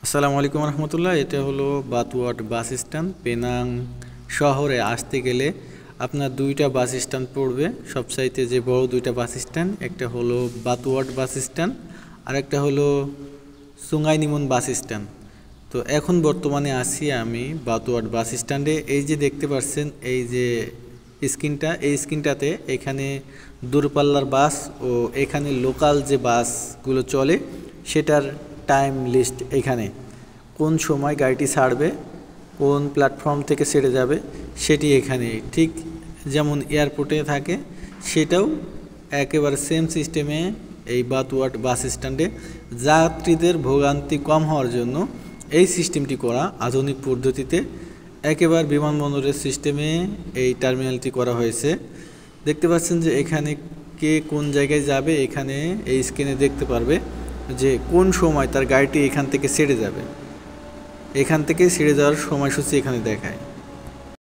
আসসালামু আলাইকুম রহমতুল্লাহ। এটা হলো বাতুয়াট বাস স্ট্যান্ড। পেনাং শহরে আসতে গেলে আপনার দুইটা বাস স্ট্যান্ড পড়বে। সবচাইতে যে বড় দুইটা বাস স্ট্যান্ড, একটা হলো বাতুয়াট বাস স্ট্যান্ড আর একটা হলো সুঙ্গাইনিমন বাস স্ট্যান্ড। তো এখন বর্তমানে আছি আমি বাতুয়াট বাস স্ট্যান্ডে। এই যে দেখতে পাচ্ছেন এই যে স্ক্রিনটা, এই স্ক্রিনটাতে এখানে দূরপাল্লার বাস ও এখানে লোকাল যে বাসগুলো চলে সেটার টাইম লিস্ট, এখানে কোন সময় গাড়িটি ছাড়বে, কোন প্ল্যাটফর্ম থেকে ছেড়ে যাবে সেটি এখানে ঠিক যেমন এয়ারপোর্টে থাকে সেটাও একেবারে সেম সিস্টেমে এই বাতুয়াট বাস স্ট্যান্ডে। যাত্রীদের ভোগান্তি কম হওয়ার জন্য এই সিস্টেমটি করা আধুনিক পদ্ধতিতে একেবারে বিমানবন্দরের সিস্টেমে এই টার্মিনালটি করা হয়েছে। দেখতে পাচ্ছেন যে এখানে কে কোন জায়গায় যাবে, এখানে এই স্ক্রিনে দেখতে পারবে যে কোন সময় তার গাড়িটি এখান থেকে ছেড়ে যাবে। এখান থেকে ছেড়ে যাওয়ার সময়সূচি এখানে দেখায়।